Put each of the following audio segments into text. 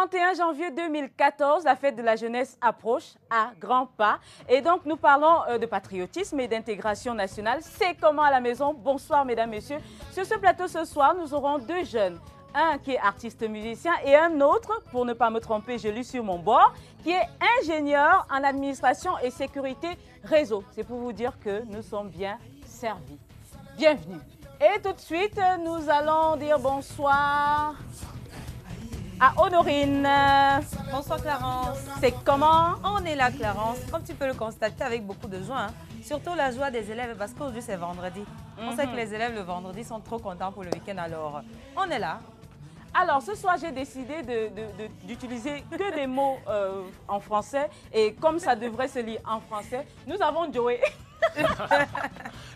31 janvier 2014, la fête de la jeunesse approche à grands pas. Et donc, nous parlons de patriotisme et d'intégration nationale. C'est comment à la maison? Bonsoir, mesdames, messieurs. Sur ce plateau ce soir, nous aurons deux jeunes. Un qui est artiste musicien et un autre, pour ne pas me tromper, je lis sur mon bord, qui est ingénieur en administration et sécurité réseau. C'est pour vous dire que nous sommes bien servis. Bienvenue. Et tout de suite, nous allons dire bonsoir à Honorine. Bonsoir Clarence. C'est comment? On est là Clarence, comme tu peux le constater avec beaucoup de joie. Surtout la joie des élèves parce qu'aujourd'hui c'est vendredi. On sait que les élèves le vendredi sont trop contents pour le week-end, alors on est là. Alors ce soir j'ai décidé d'utiliser que des mots en français et comme ça devrait se lire en français, nous avons Joey.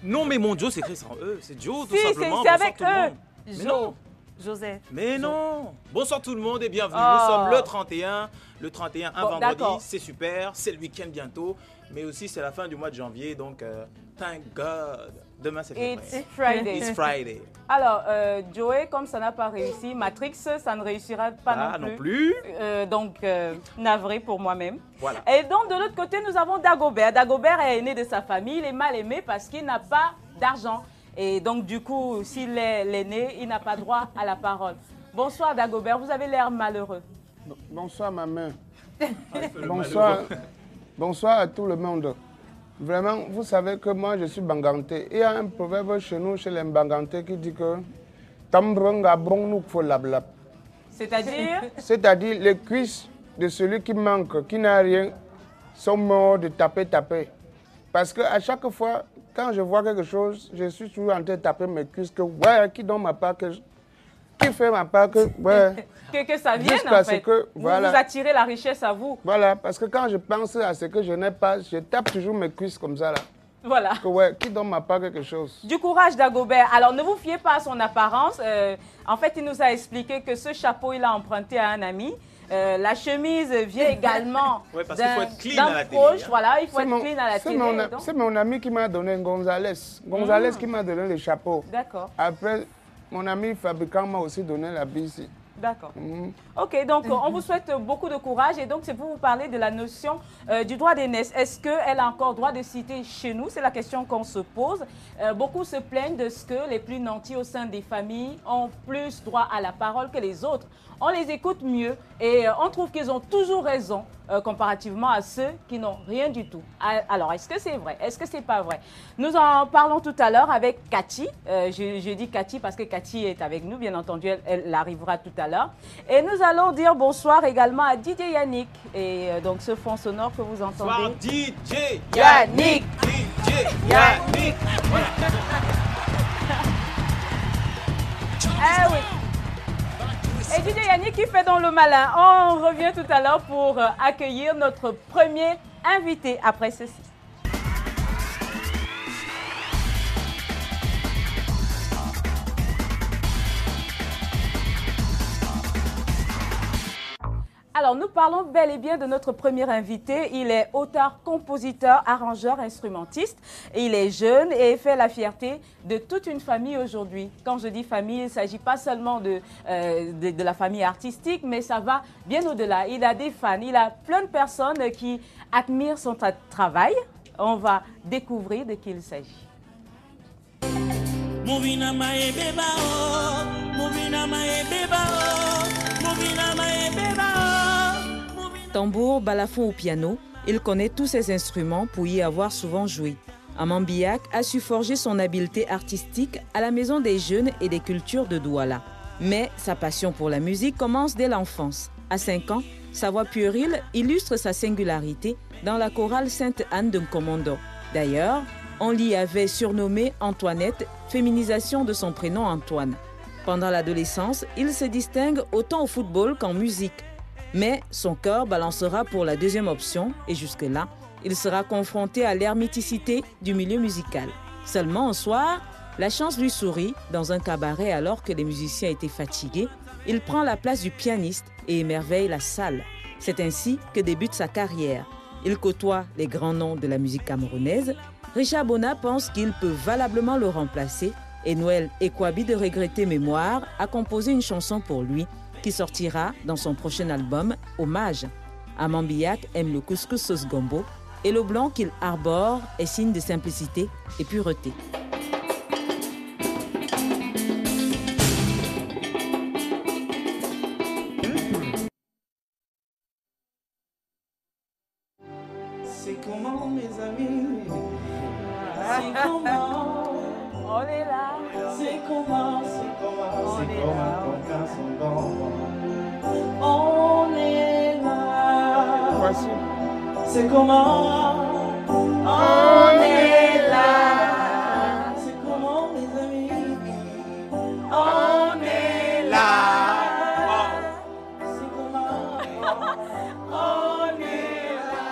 Non mais mon Joe c'est écrit sans E, c'est Joe tout Si, simplement. c'est avec Bonsoir, E. tout le monde. Mais non. Joseph. Mais non. Bonsoir tout le monde et bienvenue. Nous sommes le 31. Le 31, un vendredi, c'est super. C'est le week-end bientôt. Mais aussi, c'est la fin du mois de janvier. Donc, thank God. Demain, c'est It's Friday. It's Friday. Alors, Joey, comme ça n'a pas réussi, Matrix, ça ne réussira pas non plus. Donc, navré pour moi-même. Voilà. Et donc, de l'autre côté, nous avons Dagobert. Dagobert est aîné de sa famille. Il est mal aimé parce qu'il n'a pas d'argent. Et donc, du coup, s'il est l'aîné, il n'a pas droit à la parole. Bonsoir, Dagobert. Vous avez l'air malheureux. Bonsoir, ma mère. Bonsoir. Bonsoir à tout le monde. Vraiment, vous savez que moi, je suis banganté. Il y a un proverbe chez nous, chez les bangantés, qui dit que c'est-à-dire? C'est-à-dire les cuisses de celui qui manque, qui n'a rien, sont morts de taper. Parce qu'à chaque fois, quand je vois quelque chose, je suis toujours en train de taper mes cuisses, que ouais, qui donne ma part, qui fait ma part, que ouais. que ça vienne en fait. Que, voilà. Vous attirez la richesse à vous. Voilà, parce que quand je pense à ce que je n'ai pas, je tape toujours mes cuisses comme ça là. Voilà. Que, ouais, qui donne ma part quelque chose. Du courage Dagobert. Alors ne vous fiez pas à son apparence. En fait, il nous a expliqué que ce chapeau, il a emprunté à un ami. La chemise vient également d'un proche. Voilà, il faut être clean à la télé. C'est mon ami qui m'a donné Gonzalez. Gonzalez qui m'a donné le chapeau. D'accord. Après, mon ami fabricant m'a aussi donné la bille. D'accord. Ok, donc on vous souhaite beaucoup de courage et donc c'est pour vous parler de la notion du droit d'aînesse. Est-ce qu'elle a encore droit de citer chez nous? C'est la question qu'on se pose. Beaucoup se plaignent de ce que les plus nantis au sein des familles ont plus droit à la parole que les autres. On les écoute mieux et on trouve qu'ils ont toujours raison comparativement à ceux qui n'ont rien du tout. Alors, est-ce que c'est vrai? Est-ce que c'est pas vrai? Nous en parlons tout à l'heure avec Cathy. Je dis Cathy parce que Cathy est avec nous, bien entendu, elle arrivera tout à l'heure. Et nous allons dire bonsoir également à DJ Yannick. Et donc, ce fond sonore que vous entendez. Bonsoir DJ Yannick. DJ Yannick. Ah oui. Et DJ Yannick qui fait dans le malin. On revient tout à l'heure pour accueillir notre premier invité après ceci. Alors, nous parlons bel et bien de notre premier invité. Il est auteur, compositeur, arrangeur, instrumentiste. Il est jeune et fait la fierté de toute une famille aujourd'hui. Quand je dis famille, il ne s'agit pas seulement de la famille artistique, mais ça va bien au-delà. Il a des fans, il a plein de personnes qui admirent son travail. On va découvrir de qui il s'agit. Tambour, balafon ou piano, il connaît tous ces instruments pour y avoir souvent joué. Amambiac a su forger son habileté artistique à la Maison des Jeunes et des Cultures de Douala. Mais sa passion pour la musique commence dès l'enfance. À 5 ans, sa voix puérile illustre sa singularité dans la chorale Sainte-Anne de Nkomondo. D'ailleurs, on l'y avait surnommé Antoinette, féminisation de son prénom Antoine. Pendant l'adolescence, il se distingue autant au football qu'en musique. Mais son cœur balancera pour la deuxième option et jusque-là, il sera confronté à l'herméticité du milieu musical. Seulement un soir, la chance lui sourit dans un cabaret alors que les musiciens étaient fatigués. Il prend la place du pianiste et émerveille la salle. C'est ainsi que débute sa carrière. Il côtoie les grands noms de la musique camerounaise. Richard Bona pense qu'il peut valablement le remplacer et Noël Ekwabi de Regretter Mémoire a composé une chanson pour lui qui sortira dans son prochain album Hommage. Armand Biak aime le couscous sauce gombo et le blanc qu'il arbore est signe de simplicité et pureté. C'est comment mes amis? C'est comment? On est là. C'est comment? C'est comment? C'est comment? On est là. Voici. C'est comment? On est là. C'est comment mes amis? On est là. C'est comment? On est là.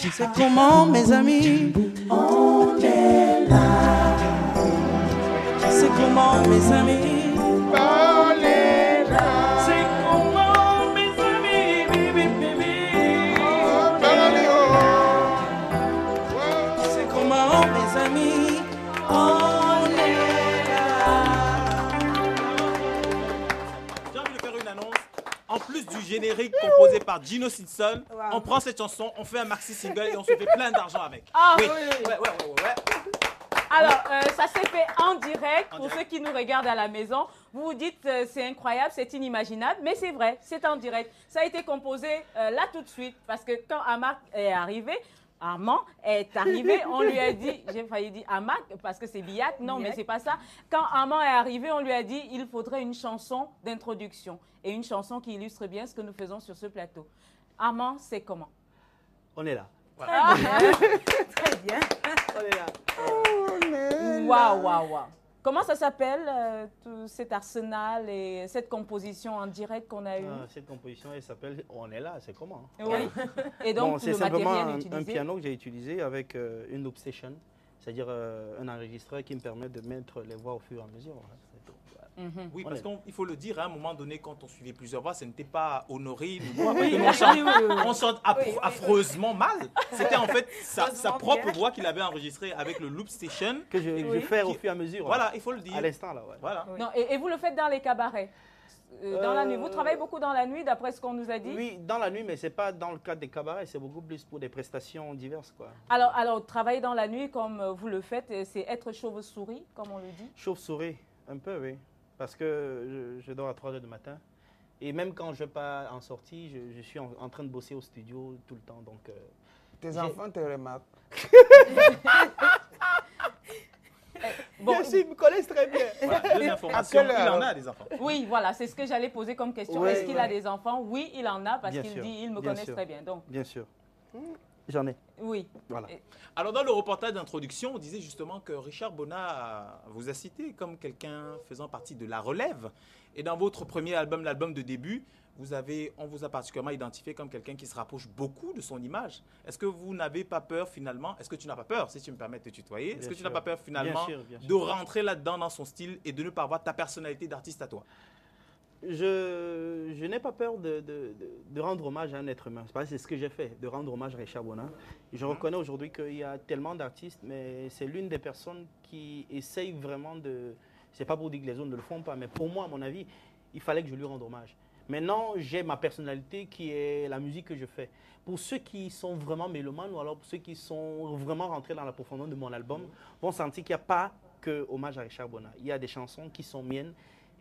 C'est comment mes amis? On est là. C'est comment mes amis? On est là. C'est comment mes amis? Baby, baby. C'est comment mes amis? On est là. J'ai envie de faire une annonce. En plus du générique composé par Gino Simpson, on prend cette chanson, on fait un maxi single et on se fait plein d'argent avec. Ah, oui. oui. Ouais. Alors, ça s'est fait en direct. En Pour direct. ceux qui nous regardent à la maison, vous vous dites c'est incroyable, c'est inimaginable, mais c'est vrai, c'est en direct. Ça a été composé là tout de suite parce que quand Armand est arrivé, on lui a dit, j'ai failli dire Amac parce que c'est Biak, non mais c'est pas ça. Quand Armand est arrivé, on lui a dit il faudrait une chanson d'introduction et une chanson qui illustre bien ce que nous faisons sur ce plateau. Armand, c'est comment? On est là. Très bien. On est là. Waouh. Comment ça s'appelle, tout cet arsenal et cette composition en direct qu'on a eue? Cette composition, elle s'appelle On est là, c'est comment? Oui. Et donc, Bon, c'est le simplement matériel un utilisé? piano que j'ai utilisé avec une loop station, c'est-à-dire un enregistreur qui me permet de mettre les voix au fur et à mesure. Voilà, c'est tout. Voilà. Oui, On parce est- qu'il faut le dire, à un moment donné, quand on suivait plusieurs voix, ce n'était pas honoré. On chante affreusement mal. C'était en fait sa propre voix qu'il avait enregistrée avec le loop station. Que je fais au fur et à mesure. Voilà, il faut le dire. À l'instant, là, ouais. Voilà. Non, et vous le faites dans les cabarets? Dans la nuit. Vous travaillez beaucoup dans la nuit, d'après ce qu'on nous a dit? Oui, dans la nuit, mais ce n'est pas dans le cadre des cabarets, c'est beaucoup plus pour des prestations diverses, quoi. Alors, travailler dans la nuit comme vous le faites, c'est être chauve-souris, comme on le dit? Chauve-souris, un peu, oui. Parce que je dors à 3 h du matin. Et même quand je ne vais pas en sortie, je suis en train de bosser au studio tout le temps. Donc, Tes enfants te remarquent. Bon, bien sûr, ils me connaissent très bien. Voilà, deux informations. À quelle Il en heure? a des enfants. oui, voilà, c'est ce que j'allais poser comme question. Ouais, Est-ce qu'il ouais. a des enfants? Oui, il en a parce Bien qu'il sûr, dit il me bien connaissent sûr. très bien. Donc, Bien sûr. J'en ai. oui. Voilà. Alors, dans le reportage d'introduction, on disait justement que Richard Bona vous a cité comme quelqu'un faisant partie de la relève. Et dans votre premier album, l'album de début, on vous a particulièrement identifié comme quelqu'un qui se rapproche beaucoup de son image. Est-ce que vous n'avez pas peur finalement, est-ce que tu n'as pas peur, si tu me permets de te tutoyer, est-ce que tu n'as pas peur finalement bien sûr. de rentrer là-dedans dans son style et de ne pas avoir ta personnalité d'artiste à toi? Je n'ai pas peur de rendre hommage à un être humain. C'est ce que j'ai fait, de rendre hommage à Richard Bona. Je reconnais aujourd'hui qu'il y a tellement d'artistes, mais c'est l'une des personnes qui essaye vraiment de... C'est pas pour dire que les autres ne le font pas, mais pour moi, à mon avis, il fallait que je lui rende hommage. Maintenant, j'ai ma personnalité qui est la musique que je fais. Pour ceux qui sont vraiment mélomanes ou alors pour ceux qui sont vraiment rentrés dans la profondeur de mon album, vont sentir qu'il n'y a pas que hommage à Richard Bona. Il y a des chansons qui sont miennes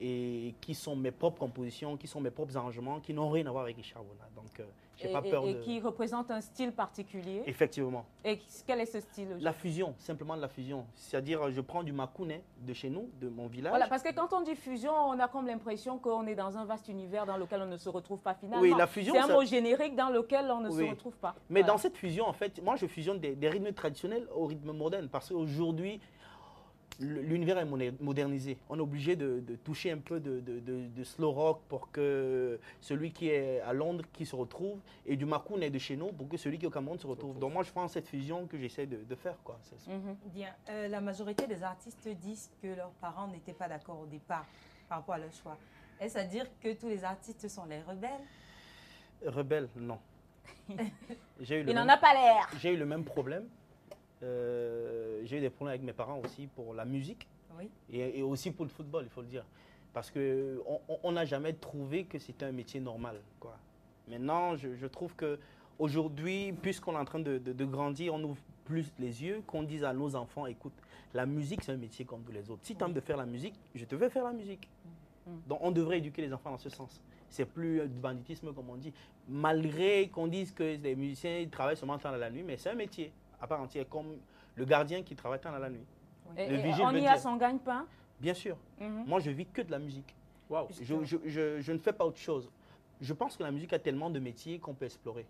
et qui sont mes propres compositions, qui sont mes propres arrangements, qui n'ont rien à voir avec Richard Bona. Donc, j'ai pas peur et qui représentent un style particulier. Effectivement. Et quel est ce style? La fusion, simplement de la fusion. C'est-à-dire, je prends du makouné de chez nous, de mon village. Voilà, parce que quand on dit fusion, on a comme l'impression qu'on est dans un vaste univers dans lequel on ne se retrouve pas finalement. Oui, la fusion, c'est un mot générique dans lequel on ne se retrouve pas. Mais dans cette fusion, en fait, moi, je fusionne des rythmes traditionnels au rythme moderne. Parce qu'aujourd'hui, l'univers est modernisé. On est obligé de toucher un peu de slow rock pour que celui qui est à Londres qui se retrouve, et du makouné de chez nous pour que celui qui est au Cameroun se retrouve. Donc moi, je prends cette fusion que j'essaie de faire, quoi. Bien. La majorité des artistes disent que leurs parents n'étaient pas d'accord au départ par rapport à leur choix. Est-ce à dire que tous les artistes sont les rebelles? Rebelles, non. Il n'en a pas l'air. J'ai eu le même problème. J'ai eu des problèmes avec mes parents aussi pour la musique, oui. et aussi pour le football, il faut le dire. Parce qu'on n'a jamais trouvé que c'était un métier normal, quoi. Maintenant, je trouve qu'aujourd'hui, puisqu'on est en train de grandir, on ouvre plus les yeux, qu'on dise à nos enfants, écoute, la musique, c'est un métier comme tous les autres. Si tu aimes de faire la musique, je te vais faire la musique. Donc, on devrait éduquer les enfants dans ce sens. C'est plus du banditisme, comme on dit. Malgré qu'on dise que les musiciens ils travaillent seulement tard la nuit, mais c'est un métier à part entière, comme le gardien qui travaille tard la nuit. Et on y a son gagne-pain? Bien sûr. Moi, je vis que de la musique. Wow. Je ne fais pas autre chose. Je pense que la musique a tellement de métiers qu'on peut explorer.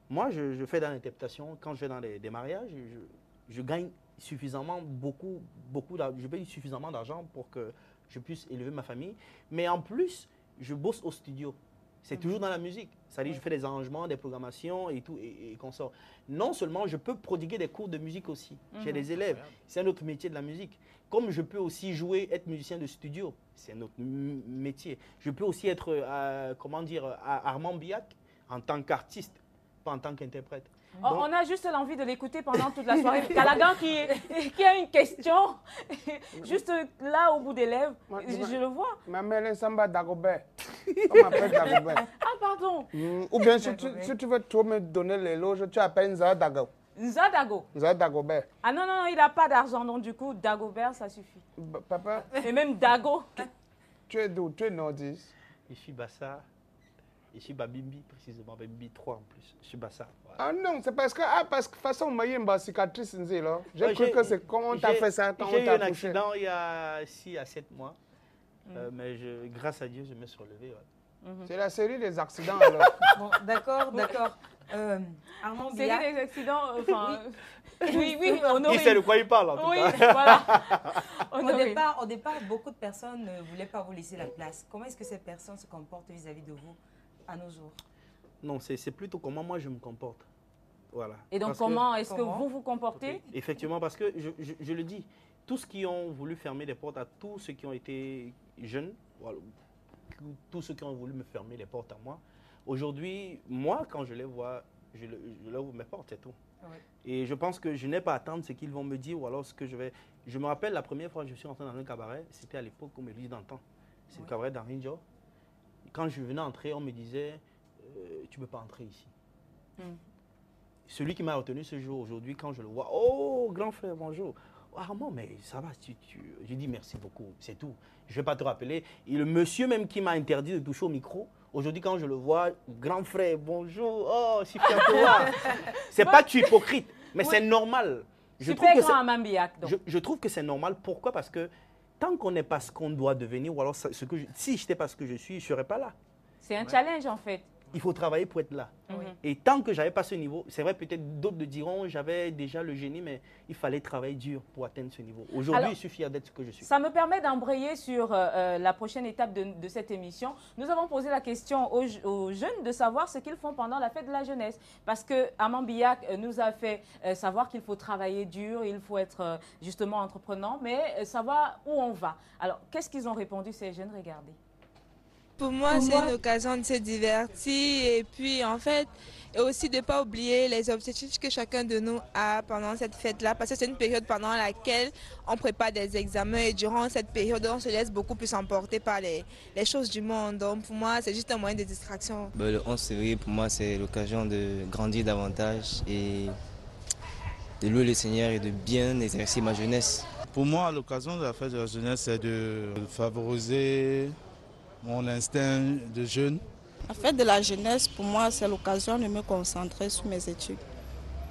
Moi, je fais dans l'interprétation. Quand je vais dans des mariages, je gagne suffisamment, je paye suffisamment d'argent pour que je puisse élever ma famille. Mais en plus, je bosse au studio. C'est toujours dans la musique. C'est-à-dire, je fais des arrangements, des programmations et tout, et qu'on sort. Non seulement, je peux prodiguer des cours de musique aussi. J'ai des élèves. C'est un autre métier de la musique. Comme je peux aussi être musicien de studio. C'est un autre métier. Je peux aussi être, Armand Biak en tant qu'artiste, pas en tant qu'interprète. On a juste l'envie de l'écouter pendant toute la soirée. Calagan qui a une question, juste là au bout des lèvres, je le vois. Ma mère est Samba Dagobert. On m'appelle Dagobert. Ah, pardon. Ou bien si tu veux trop me donner l'éloge, tu appelles Nza Dago. Nza Dago. Nza Dagobert. Ah non, il n'a pas d'argent, donc du coup, Dagobert, ça suffit. Papa. Et même Dago. Tu es d'où? Tu es nordiste? Je suis Bassa. Je suis Babimbi, précisément, Babimbi 3 en plus. Je suis Bassa. Voilà. Ah non, c'est parce que de toute façon, moi, j'ai une cicatrice. J'ai cru que c'est comment tu as fait ça quand on t'a touché. J'ai eu un accident il y a 6 à 7 mois. Mais grâce à Dieu, je me suis relevé. Ouais. C'est la série des accidents alors. Bon, d'accord. Armand Biak. Série des accidents, enfin... Oui, Honorine. Il sait de quoi il parle en tout cas. Voilà. Au départ, beaucoup de personnes ne voulaient pas vous laisser la place. Comment est-ce que ces personnes se comportent vis-à-vis de vous à nos jours? Non, c'est plutôt comment moi je me comporte. Voilà. Et donc comment est-ce que vous vous comportez? Effectivement, parce que je le dis, tous ceux qui ont voulu fermer les portes à tous ceux qui ont été jeunes, voilà, tous ceux qui ont voulu me fermer les portes à moi, aujourd'hui, moi, quand je les vois, je leur ouvre mes portes, c'est tout. Oui. Et je pense que je n'ai pas à attendre ce qu'ils vont me dire ou alors ce que je vais... Je me rappelle la première fois que je suis entré dans un cabaret, c'était à l'époque où Mélisse d'antan. C'est le cabaret d'Arinjo. Quand je venais entrer, on me disait tu ne peux pas entrer ici. Celui qui m'a retenu ce jour aujourd'hui, quand je le vois, oh, grand frère, bonjour. Armand, mais ça va, j'ai dit merci beaucoup, c'est tout. Je ne vais pas te rappeler. Et le monsieur même qui m'a interdit de toucher au micro, aujourd'hui, quand je le vois, grand frère, bonjour, oh, je suis fier de toi. C'est pas que tu es hypocrite, mais c'est normal. Je trouve que c'est normal. Pourquoi? Parce que tant qu'on n'est pas ce qu'on doit devenir, ou alors si je n'étais pas ce que je suis, je ne serais pas là. C'est un challenge en fait. Il faut travailler pour être là. Et tant que je n'avais pas ce niveau, c'est vrai, peut-être d'autres le diront, j'avais déjà le génie, mais il fallait travailler dur pour atteindre ce niveau. Aujourd'hui, je suis fier d'être ce que je suis. Ça me permet d'embrayer sur la prochaine étape de cette émission. Nous avons posé la question aux jeunes de savoir ce qu'ils font pendant la fête de la jeunesse. Parce que Armand Biak nous a fait savoir qu'il faut travailler dur, il faut être justement entreprenant, mais savoir où on va. Alors, qu'est-ce qu'ils ont répondu ces jeunes? Regardez. Pour moi, c'est une occasion de se divertir et puis en fait, et aussi de ne pas oublier les objectifs que chacun de nous a pendant cette fête-là, parce que c'est une période pendant laquelle on prépare des examens et durant cette période, on se laisse beaucoup plus emporter par les choses du monde. Donc pour moi, c'est juste un moyen de distraction. Le 11 février, pour moi, c'est l'occasion de grandir davantage et de louer le Seigneur et de bien exercer ma jeunesse. Pour moi, l'occasion de la fête de la jeunesse, c'est de favoriser mon instinct de jeune. La fête de la jeunesse, pour moi, c'est l'occasion de me concentrer sur mes études.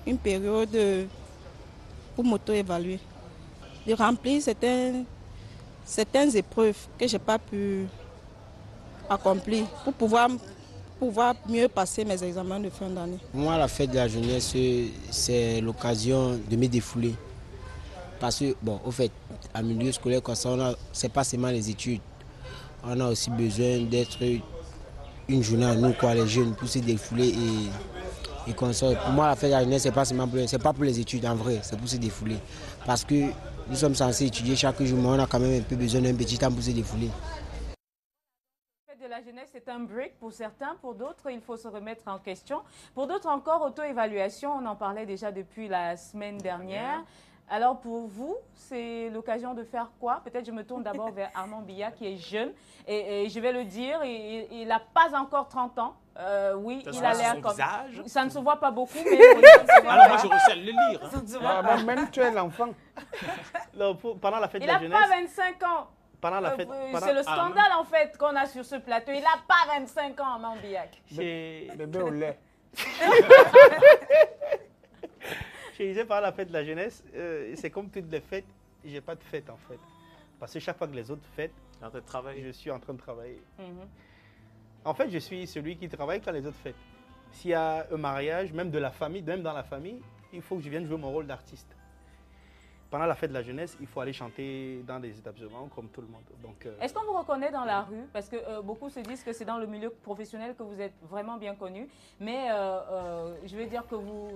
Une période pour m'auto-évaluer, de remplir certaines épreuves que je n'ai pas pu accomplir pour pouvoir mieux passer mes examens de fin d'année. Pour moi, la fête de la jeunesse, c'est l'occasion de me défouler. Parce que, bon, au fait, en milieu scolaire, ce n'est pas seulement les études. On a aussi besoin d'être une journée à nous, quoi, les jeunes, pour se défouler et comme ça. Pour moi, la fête de la jeunesse, c'est pas pour les études, en vrai, c'est pour se défouler. Parce que nous sommes censés étudier chaque jour, mais on a quand même un peu besoin d'un petit temps pour se défouler. La fête de la jeunesse, c'est un break pour certains, pour d'autres, il faut se remettre en question. Pour d'autres encore, auto-évaluation, on en parlait déjà depuis la semaine dernière. Alors pour vous, c'est l'occasion de faire quoi? Peut-être je me tourne d'abord vers Armand Biya qui est jeune et je vais le dire, il n'a pas encore 30 ans. Oui, il a l'air comme... Visage. Ça ne se voit pas beaucoup, mais... Alors moi je recèle le lire. Ah, même tu es l'enfant. Pendant la fête de il la n'a jeunesse... pas 25 ans. Pendant la fête... C'est le scandale en fait qu'on a sur ce plateau. Il n'a pas 25 ans, Armand Biya. Bébé au lait. Je disais par la fête de la jeunesse, c'est comme toutes les fêtes, je n'ai pas de fête en fait. Parce que chaque fois que les autres fêtent, je suis en train de travailler. En fait, je suis celui qui travaille quand les autres fêtent. S'il y a un mariage, même de la famille, même dans la famille, il faut que je vienne jouer mon rôle d'artiste. Pendant la fête de la jeunesse, il faut aller chanter dans des établissements comme tout le monde. Est-ce qu'on vous reconnaît dans la rue? Parce que beaucoup se disent que c'est dans le milieu professionnel que vous êtes vraiment bien connu. Mais je veux dire que vous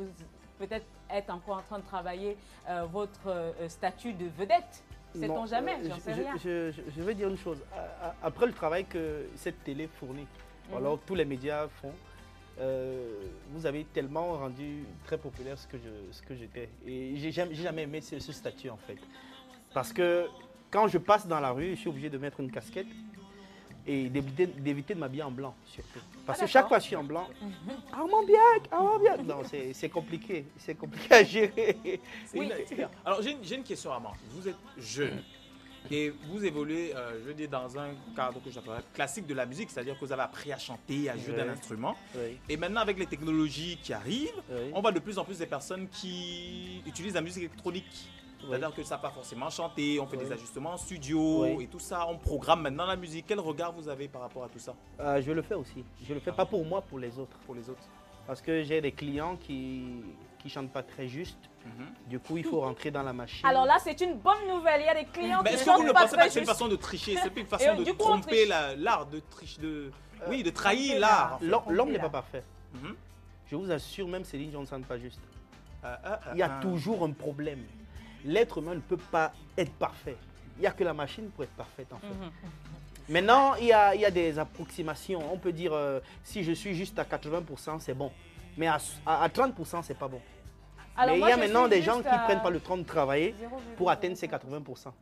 peut-être êtes encore en train de travailler votre statut de vedette. Sait-on jamais? J'en sais rien. Je veux dire une chose. Après le travail que cette télé fournit, alors tous les médias font, vous avez tellement rendu très populaire ce que j'étais. Et j'ai jamais aimé ce statut en fait. Parce que quand je passe dans la rue, je suis obligé de mettre une casquette et d'éviter de m'habiller en blanc surtout. Parce que chaque fois que je suis en blanc, Armand Biya, non, c'est compliqué à gérer. Oui. Alors j'ai une question à moi. Vous êtes jeune et vous évoluez, je veux dire, dans un cadre que j'appelle classique de la musique, c'est-à-dire que vous avez appris à chanter, à jouer d'un instrument. Oui. Et maintenant, avec les technologies qui arrivent, on voit de plus en plus des personnes qui utilisent la musique électronique. C'est-à-dire que ça n'a pas forcément chanté, on fait des ajustements en studio et tout ça, on programme maintenant la musique. Quel regard vous avez par rapport à tout ça? Je le fais aussi. Je le fais pas pour moi, pour les autres. Parce que j'ai des clients qui ne chantent pas très juste. Du coup, il faut rentrer dans la machine. Alors là, c'est une bonne nouvelle. Il y a des clients qui est-ce chantent que vous ne pas pensez très pas que c'est une juste. façon de tricher? C'est une façon de tromper l'art, de trahir l'art. L'homme n'est pas parfait. Je vous assure, même Céline Dion ne chante pas juste. Il y a toujours un problème. L'être humain ne peut pas être parfait. Il n'y a que la machine pour être parfaite en fait. Maintenant, il y a des approximations. On peut dire, si je suis juste à 80%, c'est bon. Mais à 30%, c'est pas bon. Alors mais il y a maintenant des gens qui ne prennent pas le temps de travailler pour atteindre ces 80%.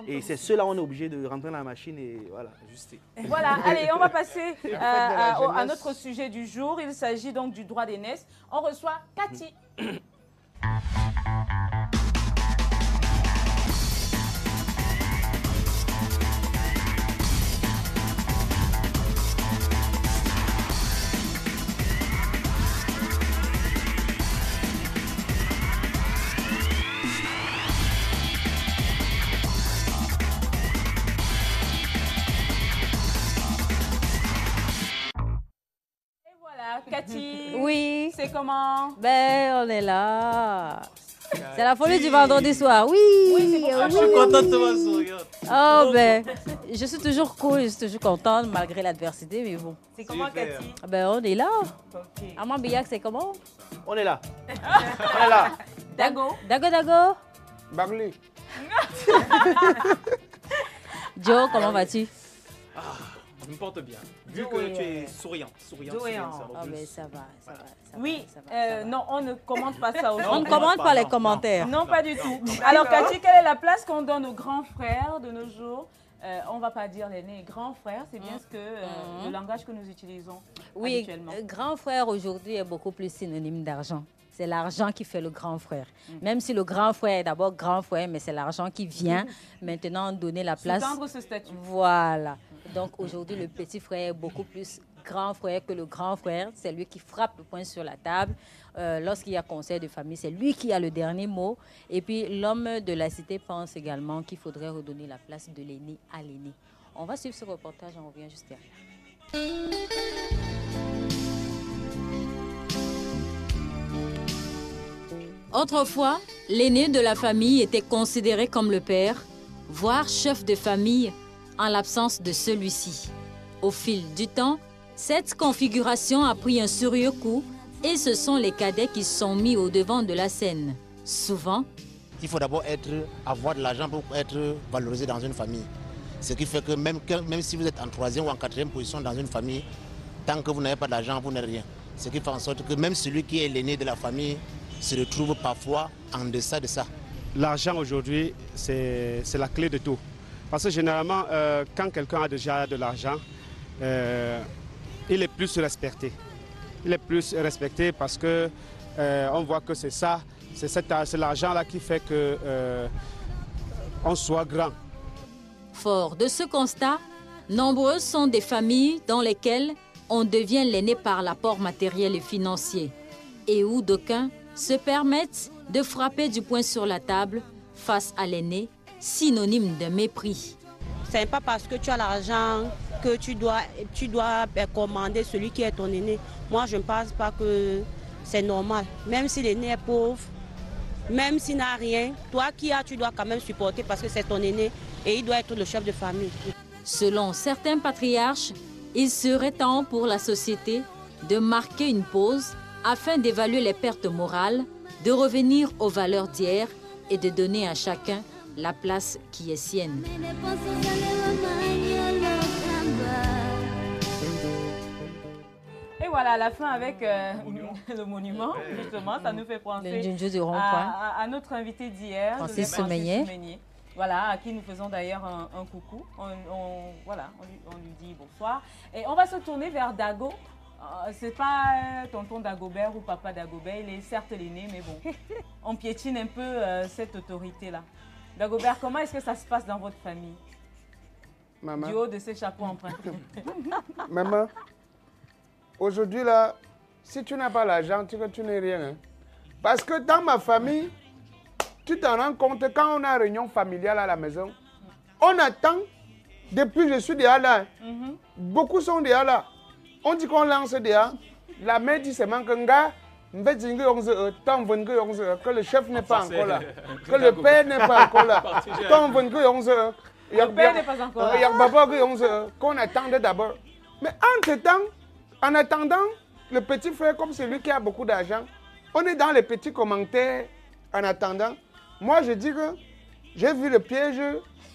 Et c'est ceux-là, on est obligé de rentrer dans la machine et voilà, ajuster. Voilà, allez, on va passer à notre sujet du jour. Il s'agit donc du droit d'aînesse. On reçoit Cathy. Cathy, oui. C'est comment? Ben, on est là. C'est la folie du vendredi soir. Oui. Je suis contente de te voir souriante. Oh, ben, je suis toujours cool, je suis toujours contente malgré l'adversité, mais bon. C'est comment, Cathy? Ben, on est là. Armand Biya, c'est comment? On est là. On est là. Dago. Bagli. Joe, comment vas-tu? Je me porte bien. Vu que tu es souriante. Ah, mais ça va. Oui, non, on ne commente pas ça aujourd'hui. On ne commente pas les commentaires. Non, pas du tout. Alors, Cathy, quelle est la place qu'on donne aux grands frères de nos jours? On ne va pas dire l'aîné, grand frère, c'est bien le langage que nous utilisons habituellement. Grand frère aujourd'hui est beaucoup plus synonyme d'argent. c'est l'argent qui fait le grand frère. Même si le grand frère est d'abord grand frère, mais c'est l'argent qui vient maintenant donner la place. Sous-tendre ce statut. Voilà. Donc aujourd'hui, le petit frère est beaucoup plus grand frère que le grand frère. C'est lui qui frappe le poing sur la table. Lorsqu'il y a conseil de famille, c'est lui qui a le dernier mot. Et puis l'homme de la cité pense également qu'il faudrait redonner la place de l'aîné à l'aîné. On va suivre ce reportage, on revient juste derrière. Autrefois, l'aîné de la famille était considéré comme le père, voire chef de famille, en l'absence de celui-ci. Au fil du temps, cette configuration a pris un sérieux coup et ce sont les cadets qui sont mis au devant de la scène. Souvent, il faut d'abord avoir de l'argent pour être valorisé dans une famille. Ce qui fait que même si vous êtes en 3e ou en 4e position dans une famille, tant que vous n'avez pas d'argent, vous n'êtes rien. Ce qui fait en sorte que même celui qui est l'aîné de la famille se retrouve parfois en deçà de ça. L'argent aujourd'hui, c'est la clé de tout. Parce que généralement, quand quelqu'un a déjà de l'argent, il est plus respecté. Il est plus respecté parce que on voit que c'est ça, c'est l'argent-là qui fait qu'on soit grand. Fort de ce constat, nombreuses sont des familles dans lesquelles on devient l'aîné par l'apport matériel et financier et où d'aucuns se permettent de frapper du poing sur la table face à l'aîné, synonyme de mépris. Ce n'est pas parce que tu as l'argent que tu dois commander celui qui est ton aîné. Moi, je ne pense pas que c'est normal. Même si l'aîné est pauvre, même s'il n'a rien, toi qui as, tu dois quand même supporter parce que c'est ton aîné et il doit être le chef de famille. Selon certains patriarches, il serait temps pour la société de marquer une pause afin d'évaluer les pertes morales, de revenir aux valeurs d'hier et de donner à chacun la place qui est sienne. Et voilà, à la fin avec le monument, justement, ça nous fait penser à notre invité d'hier, Francis Semeigné. Voilà, à qui nous faisons d'ailleurs un coucou. Voilà, on lui dit bonsoir. Et on va se tourner vers Dago. C'est pas tonton Dagobert ou papa Dagobert, il est certes l'aîné, mais bon, on piétine un peu cette autorité-là. Dagobert, comment est-ce que ça se passe dans votre famille? Maman. Du haut de ces chapeaux empruntés. Maman, aujourd'hui là, si tu n'as pas l'argent, tu n'es rien. Hein. Parce que dans ma famille, tu t'en rends compte quand on a une réunion familiale à la maison, on attend, depuis que je suis déjà là, beaucoup sont déjà là. On dit qu'on lance déjà, la mère dit seulement que le chef n'est pas encore là, que le père n'est pas encore là. Le père n'est pas encore là. Qu'on attendait d'abord. Mais entre-temps, en attendant, le petit frère, comme celui qui a beaucoup d'argent, on est dans les petits commentaires en attendant. Moi, je dis que j'ai vu le piège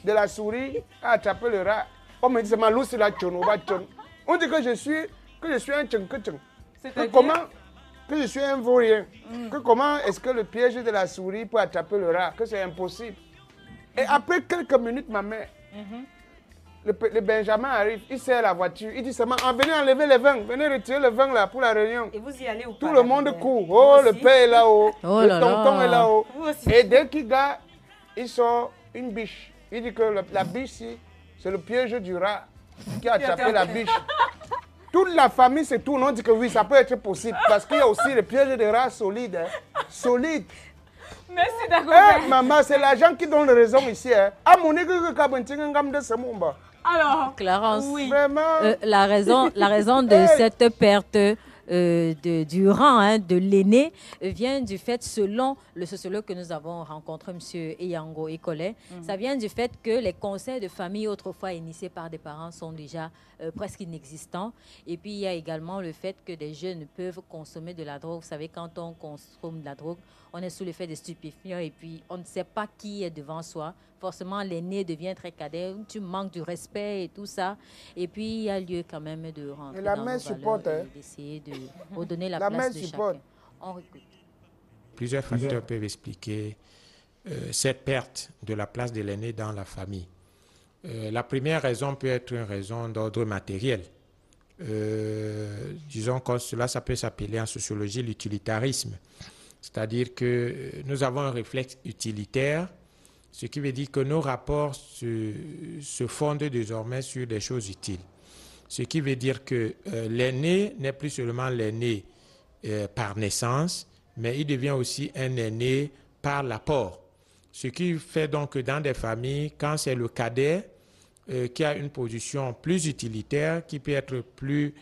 de la souris à attraper le rat. On me dit c'est malou, c'est la tchonoba tchon. On dit que je suis un tchonk-tchonk. Que je suis un vaurien. Que comment est-ce que le piège de la souris peut attraper le rat? Que c'est impossible. Et après quelques minutes, ma mère, le Benjamin arrive, il serre la voiture, il dit seulement, venez enlever les vins, venez retirer le vin là pour la réunion. Et vous y allez ou pas? Tout le monde court. Oh, le père est là-haut, le tonton est là-haut. Et dès qu'il gagne, il sort une biche. Il dit que la biche, c'est le piège du rat qui a attrapé la biche. Toute la famille se tourne, on dit que oui, ça peut être possible. Parce qu'il y a aussi le piège des rats solides. Hein. Solides. Merci d'accord. Maman, c'est l'argent qui donne raison ici. Hein. Alors, Clarence, oui. La raison de cette perte du rang de l'aîné vient du fait, selon le sociologue que nous avons rencontré, M. Iyango Ekole, ça vient du fait que les conseils de famille autrefois initiés par des parents sont déjà presque inexistants. Et puis il y a également le fait que des jeunes peuvent consommer de la drogue. Vous savez, quand on consomme de la drogue, on est sous l'effet des stupéfiants et puis on ne sait pas qui est devant soi. Forcément, l'aîné devient très cadet, tu manques du respect et tout ça. Et puis, il y a lieu quand même de rentrer dans nos valeurs et d'essayer de redonner la place de chacun. On écoute. Plusieurs facteurs peuvent expliquer cette perte de la place de l'aîné dans la famille. La première raison peut être une raison d'ordre matériel. Disons que cela, ça peut s'appeler en sociologie l'utilitarisme. C'est-à-dire que nous avons un réflexe utilitaire, ce qui veut dire que nos rapports se fondent désormais sur des choses utiles. Ce qui veut dire que l'aîné n'est plus seulement l'aîné par naissance, mais il devient aussi un aîné par l'apport. Ce qui fait donc que dans des familles, quand c'est le cadet qui a une position plus utilitaire, qui peut être plus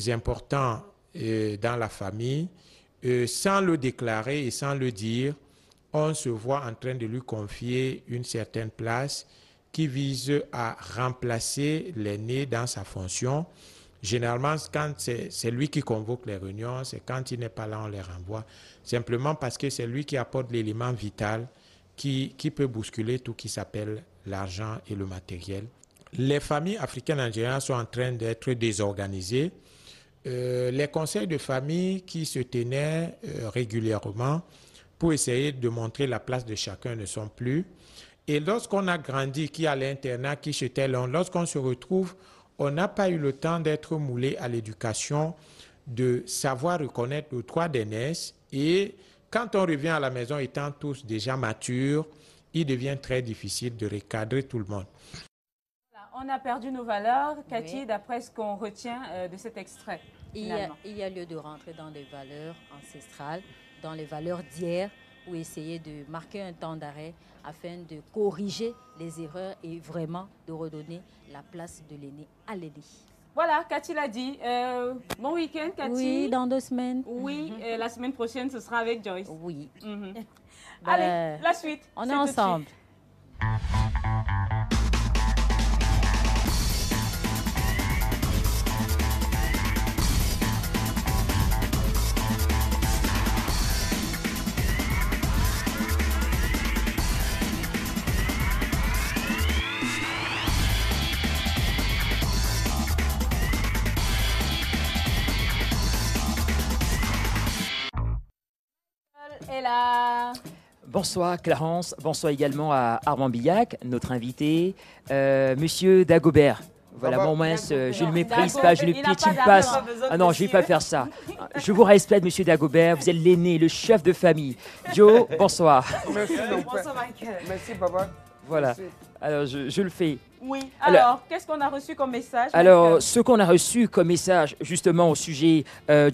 important dans la famille, sans le déclarer et sans le dire, on se voit en train de lui confier une certaine place qui vise à remplacer l'aîné dans sa fonction. Généralement, quand c'est lui qui convoque les réunions, c'est quand il n'est pas là, on les renvoie, simplement parce que c'est lui qui apporte l'élément vital qui peut bousculer tout qui s'appelle l'argent et le matériel. Les familles africaines en général sont en train d'être désorganisées. Les conseils de famille qui se tenaient régulièrement pour essayer de montrer la place de chacun ne sont plus. Et lorsqu'on a grandi, qui à l'internat, qui chez tel, lorsqu'on se retrouve, on n'a pas eu le temps d'être moulé à l'éducation, de savoir reconnaître le droit d'aînesse. Et quand on revient à la maison étant tous déjà matures, il devient très difficile de recadrer tout le monde. On a perdu nos valeurs, Cathy, oui, d'après ce qu'on retient de cet extrait. Il y a lieu de rentrer dans des valeurs ancestrales, dans les valeurs d'hier, ou essayer de marquer un temps d'arrêt afin de corriger les erreurs et vraiment de redonner la place de l'aîné à l'aîné. Voilà, Cathy l'a dit. Bon week-end, Cathy. Oui, dans 2 semaines. Oui, et la semaine prochaine, ce sera avec Joyce. Oui. Allez, la suite. On est ensemble. Bonsoir Clarence, bonsoir également à Armand Billac, notre invité, Monsieur Dagobert. Voilà, moi, je ne le méprise pas, je ne le piétine pas. Ah non, je ne vais pas faire ça. Je vous respecte, Monsieur Dagobert, vous êtes l'aîné, le chef de famille. Joe, bonsoir. Merci, bonsoir Michael. Merci, papa. Voilà, merci. Alors je le fais. Oui, alors qu'est-ce qu'on a reçu comme message? Alors, ce qu'on a reçu comme message, justement, au sujet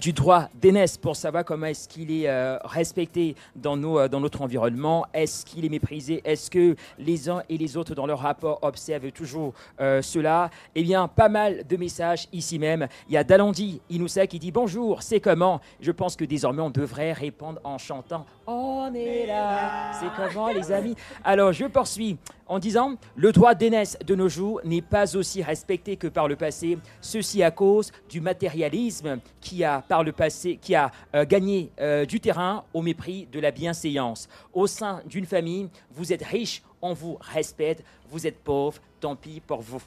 du droit d'aînesse, pour savoir comment est-ce qu'il est respecté dans notre environnement, est-ce qu'il est méprisé, est-ce que les uns et les autres dans leur rapport observent toujours cela? Eh bien, pas mal de messages ici même. Il y a Dalandi Inoussa qui dit « Bonjour, c'est comment ?» Je pense que désormais, on devrait répondre en chantant « On est là, c'est comment les amis ?» Alors, je poursuis en disant « Le droit d'aînesse de nos jours n'est pas aussi respecté que par le passé, ceci à cause du matérialisme qui a, par le passé, qui a gagné du terrain au mépris de la bienséance. Au sein d'une famille, vous êtes riche, on vous respecte, vous êtes pauvre, tant pis pour vous. »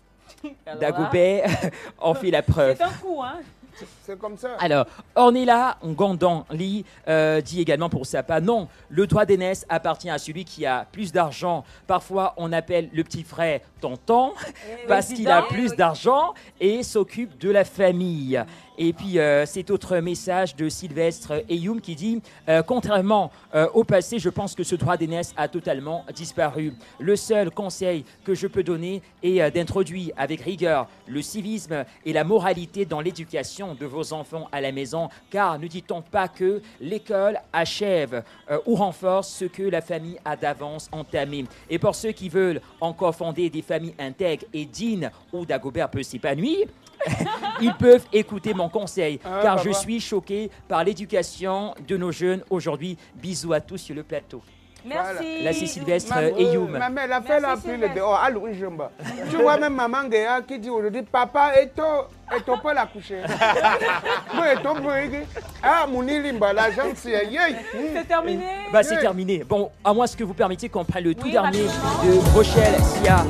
Dagobert en fait la preuve. C'est un coup, hein? C'est comme ça. Alors, Ornella Ngandan Lee dit également pour sa part, non, le droit d'aînesse appartient à celui qui a plus d'argent. Parfois, on appelle le petit frère tonton parce qu'il a plus d'argent et s'occupe de la famille. Et puis, cet autre message de Sylvestre Eyoum qui dit « Contrairement au passé, je pense que ce droit d'aînesse a totalement disparu. Le seul conseil que je peux donner est d'introduire avec rigueur le civisme et la moralité dans l'éducation de vos enfants à la maison, car ne dit-on pas que l'école achève ou renforce ce que la famille a d'avance entamé. Et pour ceux qui veulent encore fonder des familles intègres et dignes où Dagobert peut s'épanouir, ils peuvent écouter mon conseil, car je suis choqué par l'éducation de nos jeunes aujourd'hui. Bisous à tous sur le plateau. Merci. Là, c'est Sylvestre Eyoum. Ma mère a fait la pluie le dehors. À Louis Jumba. Tu vois même maman Géa qui dit aujourd'hui, papa, et toi pas la coucher. Moi, et toi, ah, mon Ilimba, la gente, c'est terminé. Bah, c'est terminé. Bon, à moins que vous permettiez qu'on prenne le tout dernier de Rochelle Sia.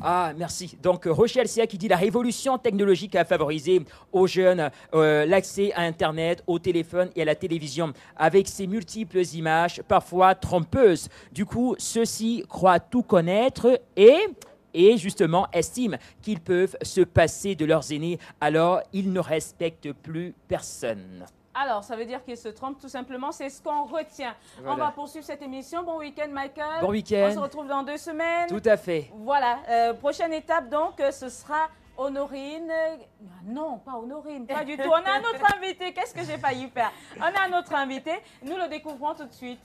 Ah, merci. Donc, Rochelle Sia qui dit « La révolution technologique a favorisé aux jeunes l'accès à Internet, au téléphone et à la télévision avec ses multiples images, parfois trompeuses. Du coup, ceux-ci croient tout connaître et justement estiment qu'ils peuvent se passer de leurs aînés, alors ils ne respectent plus personne. » Alors, ça veut dire qu'il se trompe tout simplement, c'est ce qu'on retient. Voilà. On va poursuivre cette émission. Bon week-end, Michael. Bon week-end. On se retrouve dans 2 semaines. Tout à fait. Voilà, prochaine étape donc, ce sera Honorine. Non, pas Honorine, pas du tout. On a un autre invité. Qu'est-ce que j'ai failli faire? On a un autre invité. Nous le découvrons tout de suite.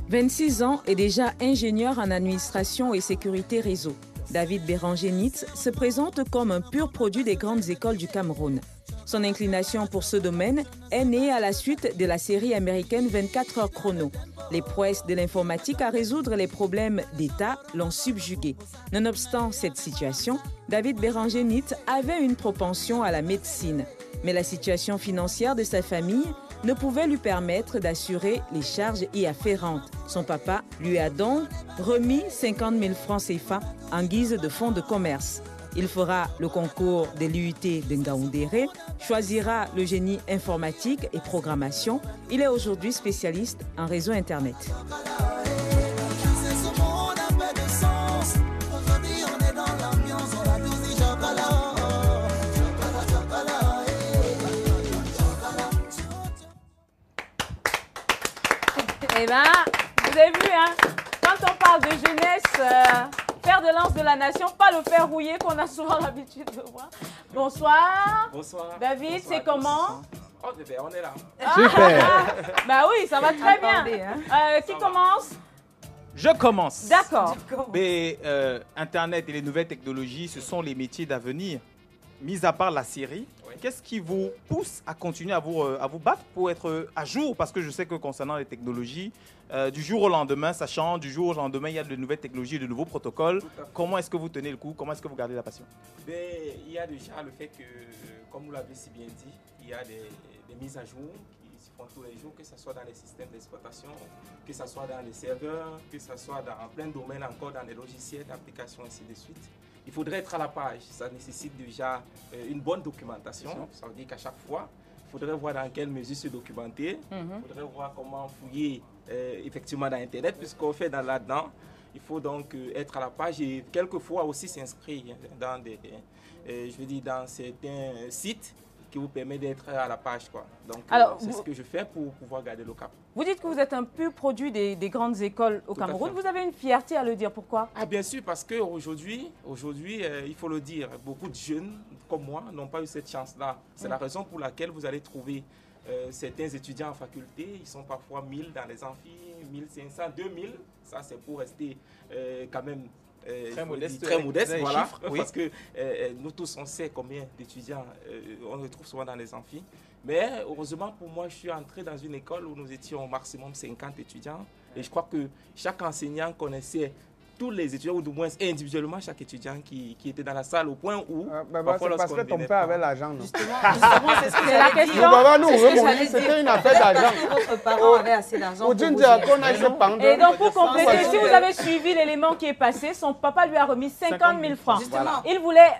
26 ans et déjà ingénieur en administration et sécurité réseau. David Béranger-Nitz se présente comme un pur produit des grandes écoles du Cameroun. Son inclination pour ce domaine est née à la suite de la série américaine 24 heures chrono. Les prouesses de l'informatique à résoudre les problèmes d'État l'ont subjugué. Nonobstant cette situation, David Béranger-Nitz avait une propension à la médecine. Mais la situation financière de sa famille ne pouvait lui permettre d'assurer les charges y afférentes. Son papa lui a donc remis 50 000 francs CFA en guise de fonds de commerce. Il fera le concours de l'UIT de Ngaoundéré, choisira le génie informatique et programmation. Il est aujourd'hui spécialiste en réseau Internet. Eh bien, vous avez vu, hein, quand on parle de jeunesse, fer de lance de la nation, pas le fer rouillé qu'on a souvent l'habitude de voir. Bonsoir. Bonsoir. David, Bonsoir c'est comment? Oh, on est là. Super. Bah oui, ça va très bien. Qui commence? Je commence. D'accord. Mais Internet et les nouvelles technologies, ce sont les métiers d'avenir. Mis à part la série, qu'est-ce qui vous pousse à continuer à vous battre pour être à jour? Parce que je sais que concernant les technologies, du jour au lendemain, ça change. Du jour au lendemain, il y a de nouvelles technologies, de nouveaux protocoles. Comment est-ce que vous tenez le coup? Comment est-ce que vous gardez la passion? Il y a déjà le fait que, comme vous l'avez si bien dit, il y a des mises à jour qui se font tous les jours, que ce soit dans les systèmes d'exploitation, que ce soit dans les serveurs, que ce soit dans plein de domaines encore, dans les logiciels, d'applications, ainsi de suite. Il faudrait être à la page. Ça nécessite déjà une bonne documentation. Ça veut dire qu'à chaque fois, il faudrait voir dans quelle mesure se documenter. Il faudrait voir comment fouiller effectivement dans Internet, puisqu'on fait là-dedans. Il faut donc être à la page et quelquefois aussi s'inscrire dans dans certains sites qui vous permettent d'être à la page, quoi. Donc, c'est ce que je fais pour pouvoir garder le cap. Vous dites que vous êtes un pur produit des grandes écoles au Cameroun. Vous avez une fierté à le dire. Pourquoi? Ah, bien sûr, parce qu'aujourd'hui, il faut le dire, beaucoup de jeunes comme moi n'ont pas eu cette chance-là. C'est la raison pour laquelle vous allez trouver certains étudiants en faculté. Ils sont parfois 1000 dans les amphis, 1500, 2000. Ça, c'est pour rester quand même... très modeste, voilà, parce que nous tous on sait combien d'étudiants on retrouve souvent dans les amphis, mais heureusement pour moi je suis entré dans une école où nous étions au maximum 50 étudiants et je crois que chaque enseignant connaissait tous les étudiants, ou du moins individuellement chaque étudiant qui était dans la salle, au point où c'est parce que ton père avait l'argent. Justement, c'est la question. C'était une affaire d'argent. Votre parent avait assez d'argent. Et donc pour compléter, si vous avez suivi l'élément qui est passé, son papa lui a remis 50 000 francs. Justement. Il voulait,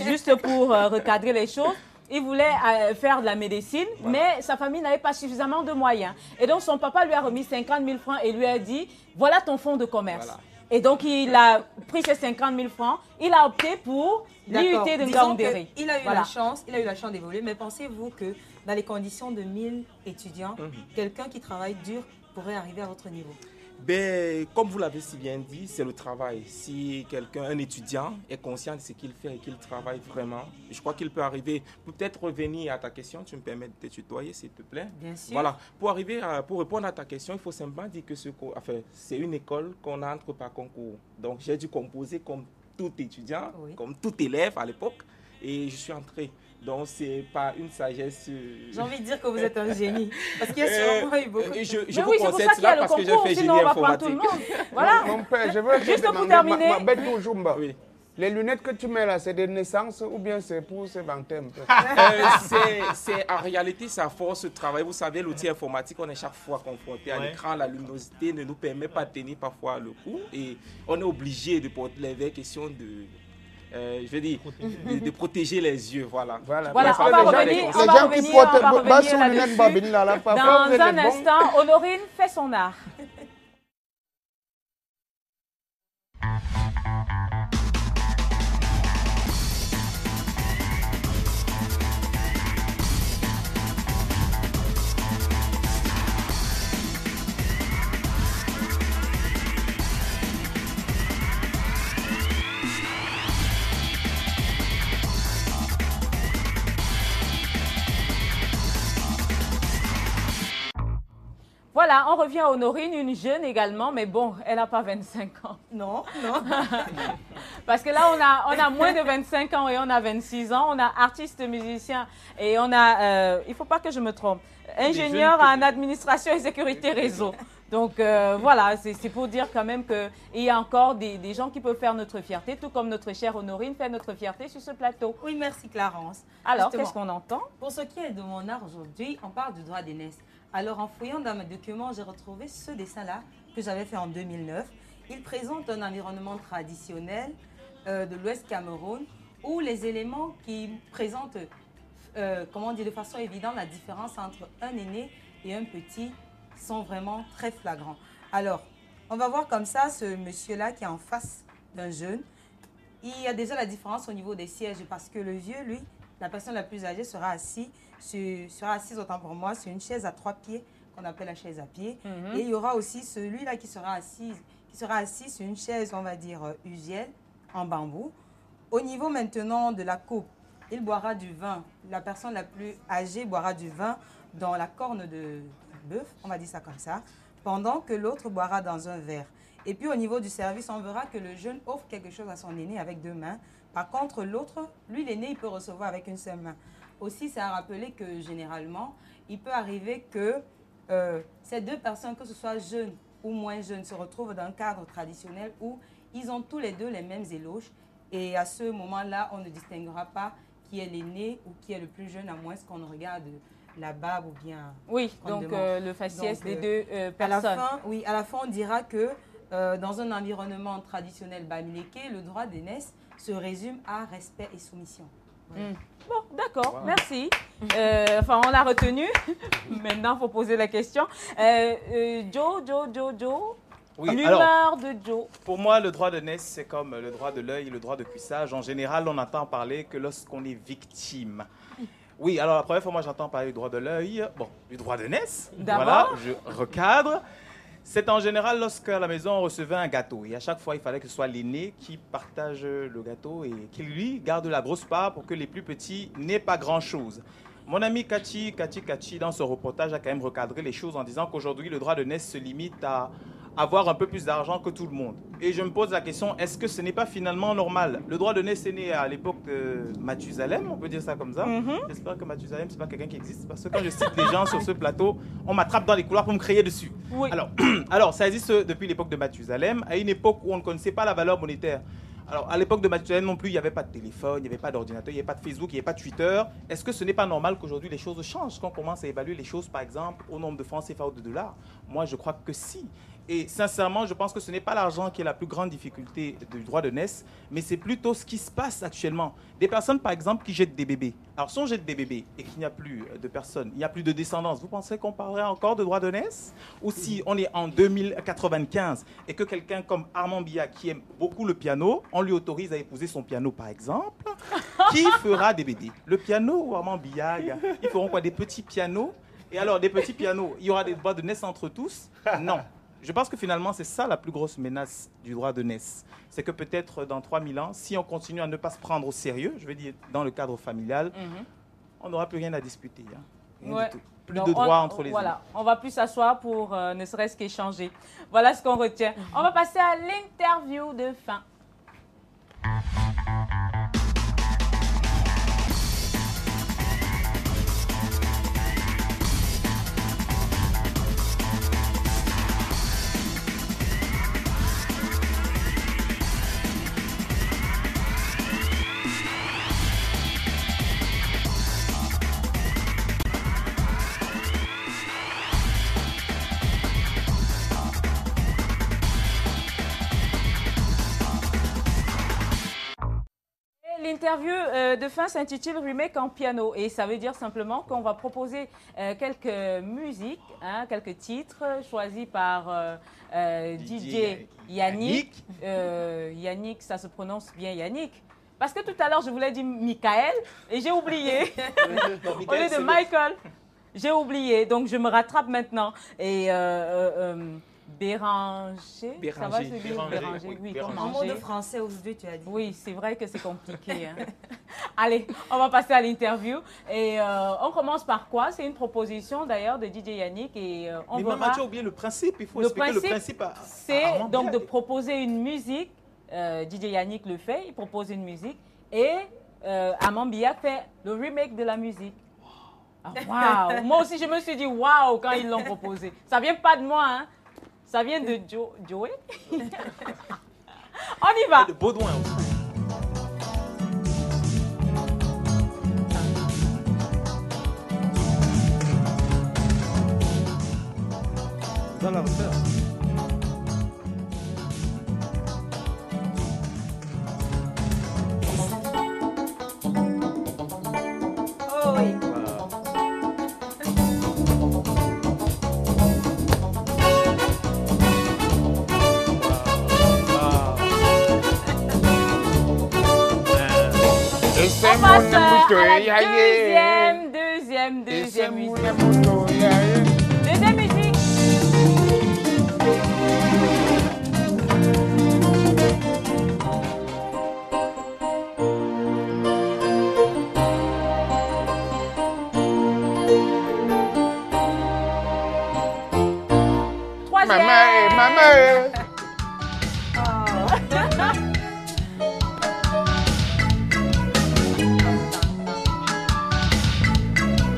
juste pour recadrer les choses, il voulait faire de la médecine, mais sa famille n'avait pas suffisamment de moyens. Et donc, son papa lui a remis 50 000 francs et lui a dit, voilà ton fonds de commerce. Voilà. Et donc, il a pris ces 50 000 francs, il a opté pour l'IUT de Ngaoundéré. Il a eu la chance d'évoluer, mais pensez-vous que dans les conditions de 1000 étudiants, quelqu'un qui travaille dur pourrait arriver à votre niveau? Comme vous l'avez si bien dit, c'est le travail. Si un étudiant est conscient de ce qu'il fait et qu'il travaille vraiment, je crois qu'il peut arriver. Peut-être revenir à ta question, tu me permets de te tutoyer s'il te plaît. Bien sûr. Voilà, pour répondre à ta question, il faut simplement dire que c'est une école qu'on entre par concours. Donc j'ai dû composer comme tout étudiant, comme tout élève à l'époque, et je suis entré. Donc, c'est pas une sagesse... J'ai envie de dire que vous êtes un génie. Parce qu'il y a sûrement eu beaucoup de... Je vous concède cela parce que j'ai fait génie informatique. Voilà. Mon père, je veux juste pour terminer. Oui. Les lunettes que tu mets là, c'est de naissance ou bien c'est pour se vanter un peu? En réalité, c'est à force de travail. Vous savez, l'outil informatique, on est chaque fois confronté à l'écran. La luminosité ne nous permet pas de tenir parfois le coup. Et on est obligé de porter les vraies questions de protéger les yeux, voilà. Voilà, on va revenir là-dessus. Dans un instant, Honorine fait son art. voilà, on revient à Honorine, une jeune également, mais bon, elle n'a pas 25 ans. Non, non. Parce que là, on a moins de 25 ans et on a 26 ans. On a artiste, musicien et on a, il ne faut pas que je me trompe, ingénieur en administration et sécurité réseau. Donc voilà, c'est pour dire quand même qu'il y a encore des gens qui peuvent faire notre fierté, tout comme notre chère Honorine fait notre fierté sur ce plateau. Oui, merci Clarence. Alors, qu'est-ce qu'on entend? Pour ce qui est de mon art aujourd'hui, on parle du droit d'aînesse. Alors, en fouillant dans mes documents, j'ai retrouvé ce dessin-là que j'avais fait en 2009. Il présente un environnement traditionnel de l'Ouest Cameroun où les éléments qui présentent, comment dire, de façon évidente la différence entre un aîné et un petit sont vraiment très flagrants. Alors, on va voir comme ça ce monsieur-là qui est en face d'un jeune. Il y a déjà la différence au niveau des sièges parce que le vieux, lui, la personne la plus âgée sera assise autant pour moi sur une chaise à 3 pieds qu'on appelle la chaise à pied. Et il y aura aussi celui-là qui sera assis sur une chaise, on va dire, usielle, en bambou. Au niveau maintenant de la coupe, il boira du vin. La personne la plus âgée boira du vin dans la corne de bœuf, on va dire ça comme ça, pendant que l'autre boira dans un verre. Et puis au niveau du service, on verra que le jeune offre quelque chose à son aîné avec 2 mains. Par contre, l'autre, lui, l'aîné, il peut recevoir avec une seule main. Aussi, c'est à rappeler que généralement, il peut arriver que ces 2 personnes, que ce soit jeunes ou moins jeunes, se retrouvent dans un cadre traditionnel où ils ont tous les 2 les mêmes éloges. Et à ce moment-là, on ne distinguera pas qui est l'aîné ou qui est le plus jeune, à moins qu'on ne regarde la barbe ou bien... Oui, donc le faciès des 2 personnes. À la fin, on dira que dans un environnement traditionnel bamileke, le droit d'aînesse se résume à respect et soumission. Voilà. Bon, d'accord, merci. Enfin, on l'a retenu. Maintenant, il faut poser la question. Joe. Oui, l'humeur de Joe. Pour moi, le droit d'aînesse, c'est comme le droit de l'œil, le droit de cuissage. En général, on entend parler que lorsqu'on est victime. Oui, alors la première fois, moi, j'entends parler du droit de l'œil, du droit d'aînesse. Voilà, je recadre. C'est en général lorsque à la maison, on recevait un gâteau. Et à chaque fois, il fallait que ce soit l'aîné qui partage le gâteau et qui, lui, garde la grosse part pour que les plus petits n'aient pas grand-chose. Mon ami Kachi, dans ce reportage, a quand même recadré les choses en disant qu'aujourd'hui, le droit d'aînesse se limite à avoir un peu plus d'argent que tout le monde. Et je me pose la question, est-ce que ce n'est pas finalement normal? Le droit d'aînesse est né à l'époque de Mathusalem, on peut dire ça comme ça. J'espère que Mathusalem, ce n'est pas quelqu'un qui existe, parce que quand je cite des gens sur ce plateau, on m'attrape dans les couloirs pour me crier dessus. Oui. Alors, ça existe depuis l'époque de Mathusalem, à une époque où on ne connaissait pas la valeur monétaire. Alors, à l'époque de Mathusalem non plus, il n'y avait pas de téléphone, il n'y avait pas d'ordinateur, il n'y avait pas de Facebook, il n'y avait pas de Twitter. Est-ce que ce n'est pas normal qu'aujourd'hui les choses changent, qu'on commence à évaluer les choses, par exemple, au nombre de francs CFA ou de dollars? Moi, je crois que si. Et sincèrement, je pense que ce n'est pas l'argent qui est la plus grande difficulté du droit d'aînesse, mais c'est plutôt ce qui se passe actuellement. Des personnes, par exemple, qui jettent des bébés. Alors, si on jette des bébés et qu'il n'y a plus de personnes, il n'y a plus de descendance, vous pensez qu'on parlerait encore de droit d'aînesse? Ou si on est en 2095 et que quelqu'un comme Armand Bia, qui aime beaucoup le piano, on lui autorise à épouser son piano, par exemple, qui fera des bébés? Le piano ou Armand Bia? Ils feront quoi? Des petits pianos? Et alors, des petits pianos, il y aura des droits de naissance entre tous? Non. Je pense que finalement, c'est ça la plus grosse menace du droit d'aînesse. C'est que peut-être dans 3000 ans, si on continue à ne pas se prendre au sérieux, je veux dire dans le cadre familial, on n'aura plus rien à discuter. Rien du tout. Plus de droits entre les hommes. Voilà, on va plus s'asseoir pour ne serait-ce qu'échanger. Voilà ce qu'on retient. On va passer à l'interview de fin. L'interview de fin s'intitule Remake en piano et ça veut dire simplement qu'on va proposer quelques musiques, quelques titres choisis par DJ Yannick. Yannick, ça se prononce bien Yannick. Parce que tout à l'heure, je voulais dire Michael et j'ai oublié. Au lieu de Michael, j'ai oublié. Donc, je me rattrape maintenant. Et Béranger. Ça va se dire Béranger. Oui, en mot de français aujourd'hui, tu as dit. Oui, c'est vrai que c'est compliqué. Hein. Allez, on va passer à l'interview. Et on commence par quoi? C'est une proposition d'ailleurs de DJ Yannick. Et on mais verra... maman, tu as oublié le principe. Il faut expliquer le principe. C'est donc de proposer une musique. DJ Yannick le fait. Il propose une musique. Et Amand Biak fait le remake de la musique. Ah, wow. Moi aussi, je me suis dit waouh quand ils l'ont proposé. Ça vient pas de moi, hein. Ça vient de Joey. On y va. De Baudouin aussi. Dans la hauteur. Oh oui. On passe à la deuxième musique. Deuxième musique. Troisième. Maman.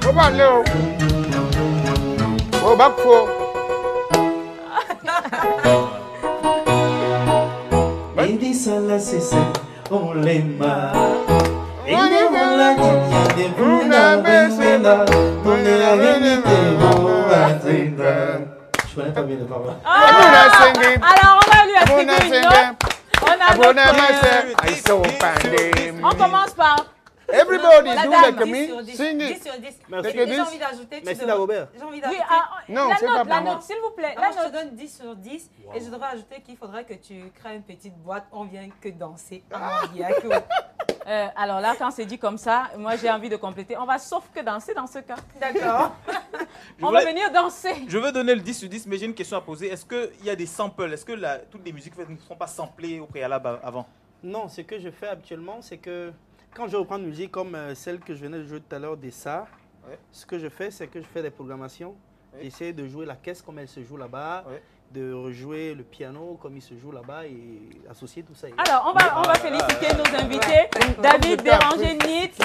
Go back, Leo. Go back for. Indi sala sese olema. Indi mola niya de bruna bensena. Tone avenite moatinda. Je connais pas bien les paroles. Alors on va lui attribuer une note. On commence par... Everybody La do dame, like 10 me. sur 10. Sing 10 it. sur 10. Merci. J'ai envie d'ajouter. Merci Dagobert. J'ai envie Oui, d'ajouter. Non, c'est pas la pour moi. note, s'il vous plaît. Non, La je te note. donne 10 sur 10 et je devrais ajouter qu'il faudrait que tu crées une petite boîte. On vient que danser. Alors là, quand c'est dit comme ça, moi j'ai envie de compléter. On va sauf que danser dans ce cas. D'accord. On va venir danser. Je veux donner le 10 sur 10, mais j'ai une question à poser. Est-ce qu'il y a des samples? Est-ce que toutes les musiques ne sont pas samplées au préalable avant? Non, ce que je fais habituellement, c'est que quand je reprends une musique comme celle que je venais de jouer tout à l'heure des SAR, ce que je fais, c'est que je fais des programmations. J'essaie de jouer la caisse comme elle se joue là-bas, de rejouer le piano comme il se joue là-bas et associer tout ça. Alors, on va féliciter nos invités. David Béranger Nitz.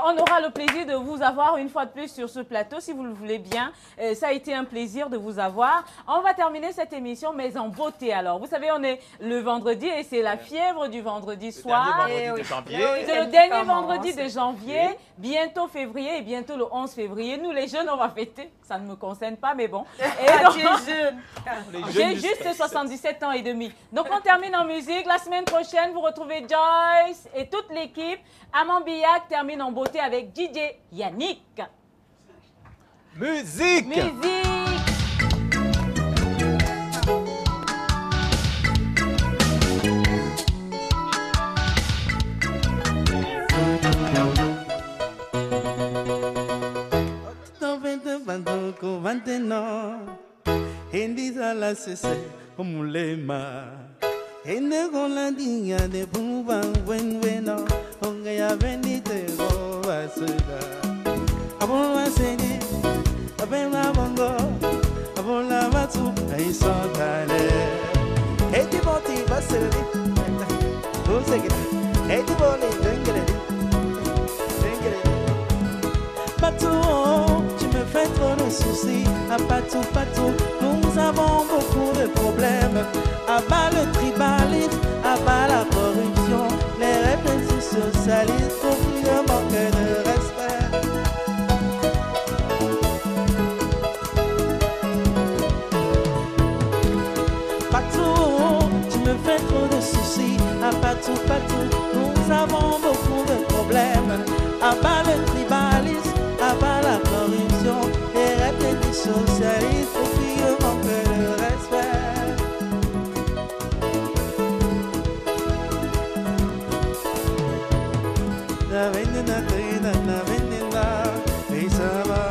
On aura le plaisir de vous avoir une fois de plus sur ce plateau, si vous le voulez bien. Ça a été un plaisir de vous avoir. On va terminer cette émission, mais en beauté. Alors, vous savez, on est le vendredi et c'est la fièvre du vendredi soir. C'est le dernier vendredi de janvier, bientôt février et bientôt le 11 février. Nous, les jeunes, on va fêter. Ça ne me concerne pas, mais bon. Tu es jeune. J'ai juste 77 ans et demi. Donc, on termine en musique. La semaine prochaine, vous retrouvez Joyce et toute l'équipe. Amand Biak termine en beauté avec DJ Yannick. Musique. Hindi sala sese omulema. Ende con la niña de Buban Wenweno. Onge ya venite go basura. Abola sene, abela bongo. Abola batu ay sotale. Eti boti basere. Dulce. Eti boli dengere. Patou, tu me fais trop de soucis. À patou, nous avons beaucoup de problèmes. À bas le tribalisme, à bas la corruption. Les réflexes socialistes, aucun manque de respect. Patou, tu me fais trop de soucis. À patou, nous avons beaucoup de problèmes. À bas le tribalisme, à bas la corruption, les réflexes socialistes, aucun manque de respect. La vendina, et ça va.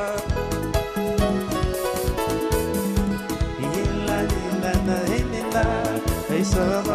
ça va.